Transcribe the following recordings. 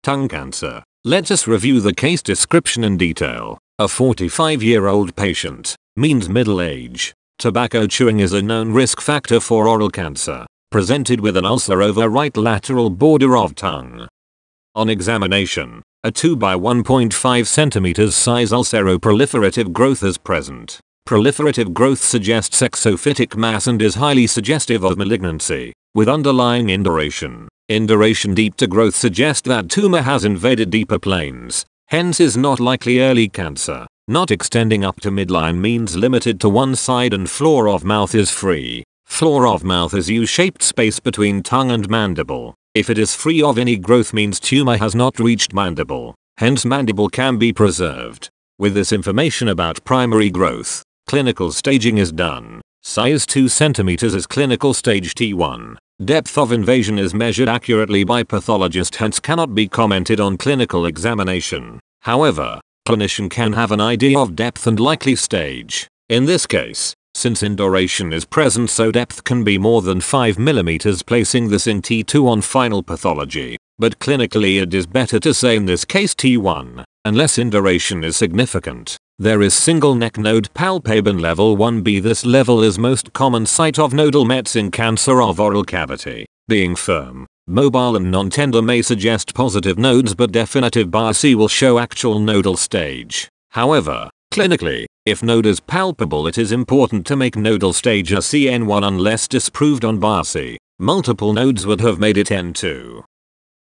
Tongue cancer. Let us review the case description in detail. A 45-year-old patient. Means middle age. Tobacco chewing is a known risk factor for oral cancer. Presented with an ulcer over right lateral border of tongue. On examination, a 2 by 1.5 cm size ulceroproliferative growth is present. Proliferative growth suggests exophytic mass and is highly suggestive of malignancy, with underlying induration. Induration deep to growth suggests that tumor has invaded deeper planes, hence is not likely early cancer. Not extending up to midline means limited to one side and floor of mouth is free. Floor of mouth is U-shaped space between tongue and mandible. If it is free of any growth means tumor has not reached mandible, hence mandible can be preserved. With this information about primary growth, clinical staging is done. Size 2 cm is clinical stage T1. Depth of invasion is measured accurately by pathologist, hence cannot be commented on clinical examination. However, clinician can have an idea of depth and likely stage. In this case, since induration is present, so depth can be more than 5 mm, placing this in T2 on final pathology. But clinically it is better to say in this case T1, unless induration is significant. There is single neck node palpable level 1B. This level is most common site of nodal mets in cancer of oral cavity. Being firm, mobile and non-tender may suggest positive nodes, but definitive biopsy will show actual nodal stage. However, clinically, if node is palpable, it is important to make nodal stage a CN1 unless disproved on biopsy. Multiple nodes would have made it N2.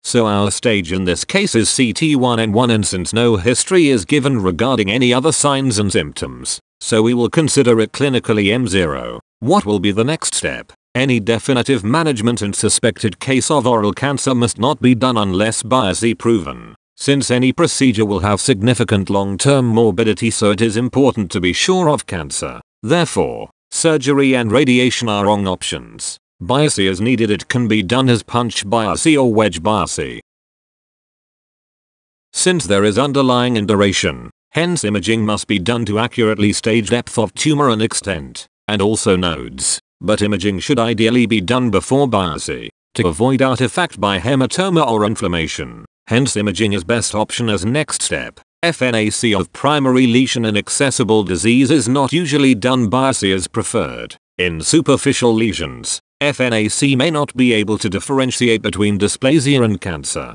So our stage in this case is CT1N1, and since no history is given regarding any other signs and symptoms, so we will consider it clinically M0. What will be the next step? Any definitive management in suspected case of oral cancer must not be done unless biopsy proven, since any procedure will have significant long-term morbidity, so it is important to be sure of cancer. Therefore, surgery and radiation are wrong options. Biopsy is needed. It can be done as punch biopsy or wedge biopsy. Since there is underlying induration, hence imaging must be done to accurately stage depth of tumor and extent, and also nodes. But imaging should ideally be done before biopsy, to avoid artifact by hematoma or inflammation. Hence imaging is best option as next step. FNAC of primary lesion in accessible disease is not usually done. Biopsy is preferred. In superficial lesions, FNAC may not be able to differentiate between dysplasia and cancer.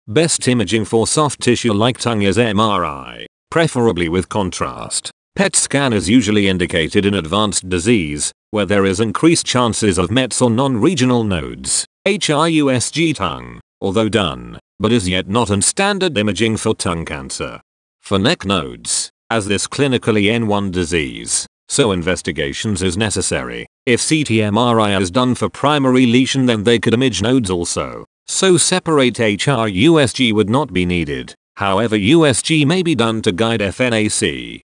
Best imaging for soft tissue like tongue is MRI, preferably with contrast. PET scan is usually indicated in advanced disease, where there is increased chances of mets or non-regional nodes. HRUSG tongue, although done, but is yet not in standard imaging for tongue cancer. For neck nodes, as this clinically N1 disease, so investigations is necessary. If CT-MRI is done for primary lesion, then they could image nodes also, so separate HRUSG would not be needed. However, USG may be done to guide FNAC.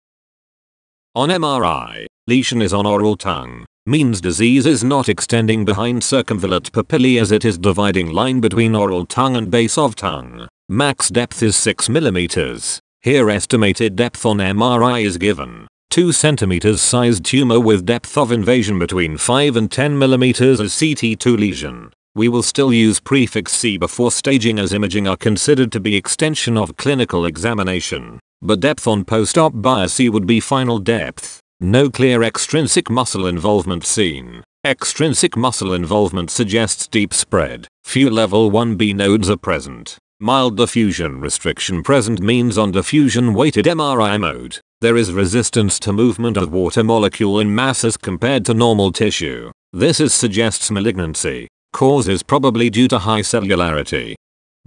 On MRI, lesion is on oral tongue, means disease is not extending behind circumvallate papillae as it is dividing line between oral tongue and base of tongue. Max depth is 6 mm. Here estimated depth on MRI is given. 2 cm sized tumor with depth of invasion between 5 and 10 mm as CT2 lesion. We will still use prefix C before staging, as imaging are considered to be extension of clinical examination. But depth on post-op biopsy would be final depth. No clear extrinsic muscle involvement seen. Extrinsic muscle involvement suggests deep spread. Few level 1B nodes are present. Mild diffusion restriction present means on diffusion weighted MRI mode, there is resistance to movement of water molecule in mass as compared to normal tissue. This suggests malignancy. Cause is probably due to high cellularity.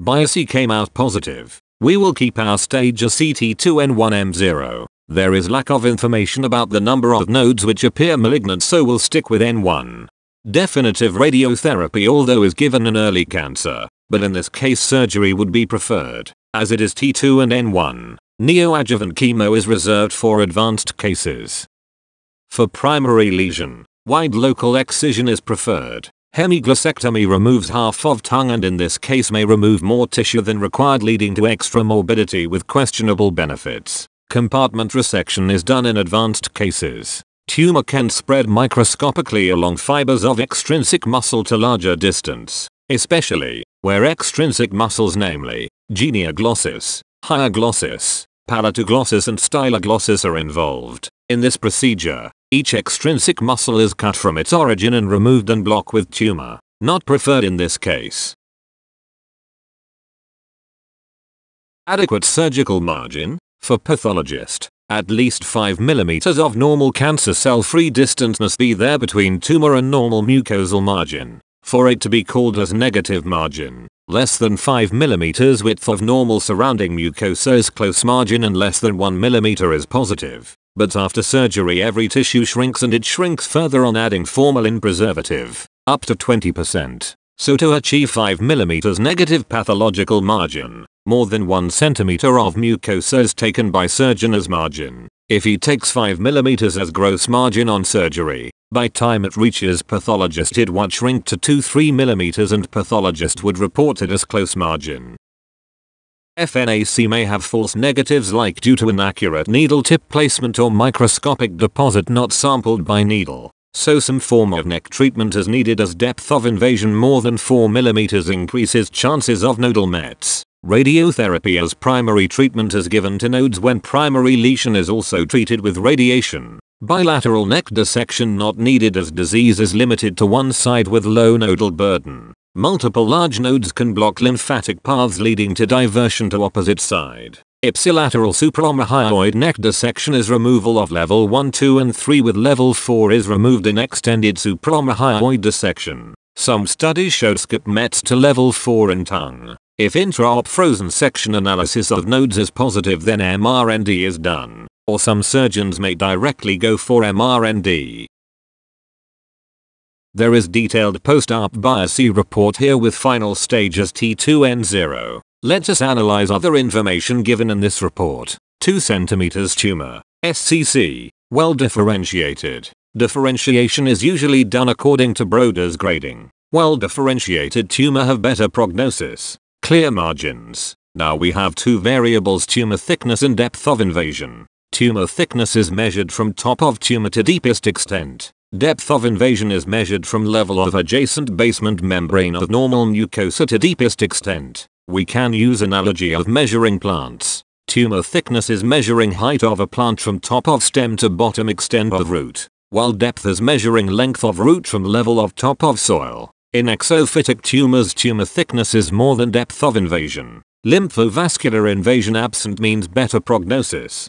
Biopsy came out positive. We will keep our stage as CT2N1M0. There is lack of information about the number of nodes which appear malignant, so we'll stick with N1. Definitive radiotherapy although is given in early cancer, but in this case surgery would be preferred, as it is T2 and N1. Neoadjuvant chemo is reserved for advanced cases. For primary lesion, wide local excision is preferred. Hemiglossectomy removes half of tongue and in this case may remove more tissue than required, leading to extra morbidity with questionable benefits. Compartment resection is done in advanced cases. Tumor can spread microscopically along fibers of extrinsic muscle to larger distance, especially where extrinsic muscles, namely genioglossus, hyoglossus, palatoglossus and styloglossus, are involved. In this procedure, each extrinsic muscle is cut from its origin and removed and blocked with tumor. Not preferred in this case. Adequate surgical margin. For pathologist, at least 5 mm of normal cancer cell-free distance must be there between tumor and normal mucosal margin. For it to be called as negative margin, less than 5 mm width of normal surrounding mucosa is close margin and less than 1 mm is positive. But after surgery every tissue shrinks, and it shrinks further on adding formalin preservative, up to 20%. So to achieve 5 mm negative pathological margin, more than 1 cm of mucosa is taken by surgeon as margin. If he takes 5 mm as gross margin on surgery, by time it reaches pathologist it would shrink to 2-3 mm and pathologist would report it as close margin. FNAC may have false negatives, like due to inaccurate needle tip placement or microscopic deposit not sampled by needle. So some form of neck treatment is needed, as depth of invasion more than 4 mm increases chances of nodal mets. Radiotherapy as primary treatment is given to nodes when primary lesion is also treated with radiation. Bilateral neck dissection not needed as disease is limited to one side with low nodal burden. Multiple large nodes can block lymphatic paths leading to diversion to opposite side. Ipsilateral supraomohyoid neck dissection is removal of level 1, 2 and 3, with level 4 is removed in extended supraomohyoid dissection. Some studies showed skip mets to level 4 in tongue. If intra-op frozen section analysis of nodes is positive, then MRND is done, or some surgeons may directly go for MRND. There is detailed post-op biopsy report here with final stage as T2N0. Let us analyze other information given in this report. 2 cm tumor, SCC, well differentiated. Differentiation is usually done according to Broders grading. Well differentiated tumor have better prognosis. Clear margins. Now we have 2 variables: tumor thickness and depth of invasion. Tumor thickness is measured from top of tumor to deepest extent. Depth of invasion is measured from level of adjacent basement membrane of normal mucosa to deepest extent. We can use analogy of measuring plants. Tumor thickness is measuring height of a plant from top of stem to bottom extent of root, while depth is measuring length of root from level of top of soil. In exophytic tumors, tumor thickness is more than depth of invasion. Lymphovascular invasion absent means better prognosis.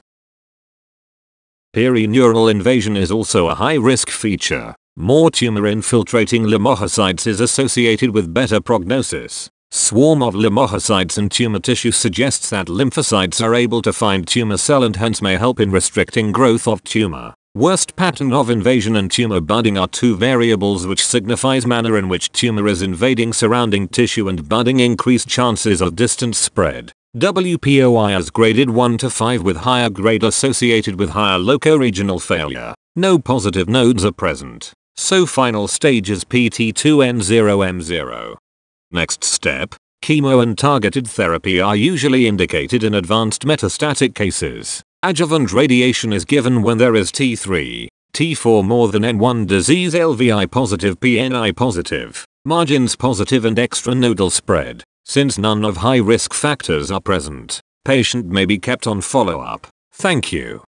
Perineural invasion is also a high-risk feature. More tumor-infiltrating lymphocytes is associated with better prognosis. Swarm of lymphocytes in tumor tissue suggests that lymphocytes are able to find tumor cell and hence may help in restricting growth of tumor. Worst pattern of invasion and tumor budding are 2 variables which signifies manner in which tumor is invading surrounding tissue and budding increased chances of distant spread. WPOI is graded 1 to 5 with higher grade associated with higher locoregional failure. No positive nodes are present. So final stage is PT2N0M0. Next step, chemo and targeted therapy are usually indicated in advanced metastatic cases. Adjuvant radiation is given when there is T3, T4 more than N1 disease, LVI positive, PNI positive, margins positive and extranodal spread. Since none of high risk factors are present, patient may be kept on follow-up. Thank you.